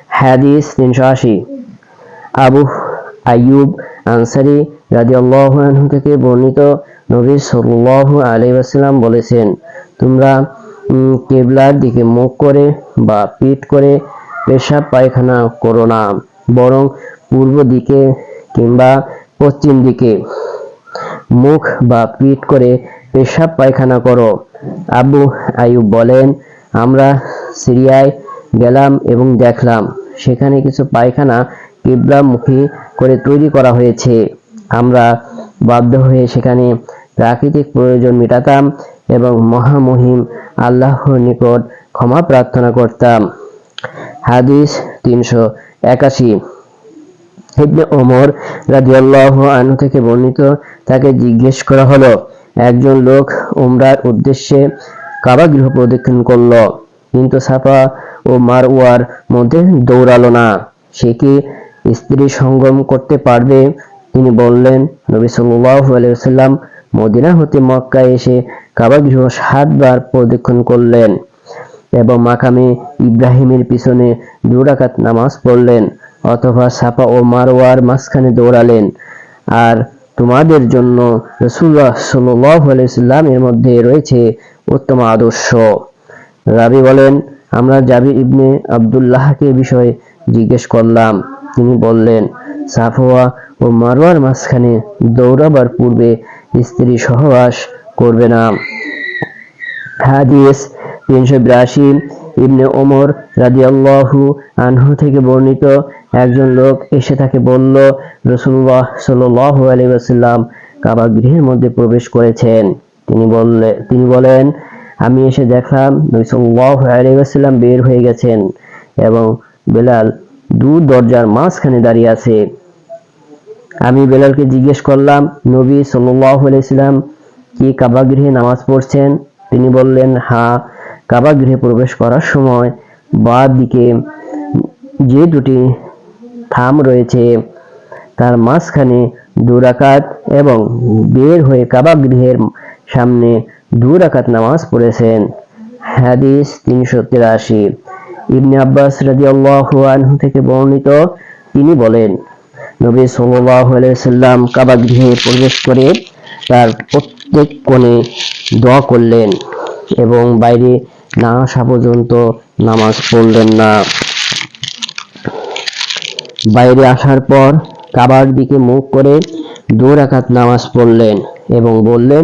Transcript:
হাদিস 380। আবু আইয়ুব আনসারী রাদিয়াল্লাহু আনহু থেকে বর্ণিত, নবী সাল্লাল্লাহু আলাইহি ওয়াসাল্লাম বলেছেন, তোমরা কিবলার দিকে মুখ করে বা পিঠ করে পেশাব পায়খানা করো না, বরং পূর্ব দিকে কিংবা পশ্চিম দিকে মুখ বা পিঠ করে পেশাব পায়খানা করো। আবু আইয়ুব বলেন, আমরা সিরিয়ায় গেলাম এবং দেখলাম সেখানে কিছু পায়খানা কিবলামুখী করে তৈরি করা হয়েছে। আমরা বাধ্য হয়ে সেখানে প্রাকৃতিক প্রয়োজন মেটাতাম এবং মহামহিম আল্লাহর নিকট ক্ষমা প্রার্থনা করতাম। হাদিস 381। ইবনে ওমর রাদিয়াল্লাহু আনহু থেকে বর্ণিত, তাকে জিজ্ঞেস করা হলো, একজন লোক উমরার উদ্দেশ্যে কাবা গৃহ প্রদক্ষিণ করল, কিন্তু সাফা ও মারওয়ার মধ্যে দৌড়ালো না, সে কি স্ত্রী সঙ্গম করতে পারবে? তিনি বললেন, নবী সাল্লাল্লাহু আলাইহি ওয়াসাল্লাম মদিনা হতে মক্কায় এসে কাবা গৃহ 7 বার প্রদক্ষিণ করলেন এবং মাকামে ইব্রাহিমের পিছনে 2 রাকাত নামাজ পড়লেন, অথবা সাফা ও মারওয়ার মাঝখানে দৌড়ালেন। আর তোমাদের জন্য রাসূলুল্লাহ সাল্লাল্লাহু আলাইহি ওয়াসাল্লাম এর মধ্যে রয়েছে উত্তম আদর্শ। রাবী বলেন, আমরা জাবির ইবনে আব্দুল্লাহকে বিষয়ে জিজ্ঞেস করলাম, তিনি বললেন, সাফা ও মারওয়ার মাঝখানে দৌড়াবার পূর্বে স্ত্রী সহবাস করবে না। হাদিস 382। ইবনে ওমর রাদিয়াল্লাহু আনহু থেকে বর্ণিত, একজন লোক এসে তাকে বলল, রাসূলুল্লাহ সাল্লাল্লাহু আলাইহি ওয়াসাল্লাম কাবা গৃহের মধ্যে প্রবেশ করেছেন। তিনি বলেন, আমি এসে দেখলাম নবী সাল্লাল্লাহু আলাইহি ওয়াসাল্লাম বের হয়ে গেছেন এবং বেলাল দূর দরজার মাঝখানে দাঁড়িয়ে আছে। আমি বেলালকে জিজ্ঞেস করলাম, নবী সাল্লাল্লাহু আলাইহি ওয়াসাল্লাম কি কাবা গৃহে নামাজ পড়ছেন? তিনি বললেন, হ্যাঁ, কাবা গৃহে প্রবেশ করার সময় বাঁ দিকে যে 2টি থাম রয়েছে তার মাঝখানে 2 রাকাত এবং বের হয়ে কাবা গৃহের সামনে 2 রাকাত নামাজ পড়েছেন। হাদিস 383। ইবনে আব্বাস রাদিয়াল্লাহু আনহু থেকে বর্ণিত, তিনি বলেন, নবী সাল্লাল্লাহু আলাইহি ওয়াসাল্লাম কাবা গৃহে প্রবেশ করে তার প্রত্যেক কোণে দোয়া করলেন এবং বাইরে না আসা পর্যন্ত নামাজ পড়লেন না। বাইরে আসার পর কাবার দিকে মুখ করে 2 রাকাত নামাজ পড়লেন এবং বললেন,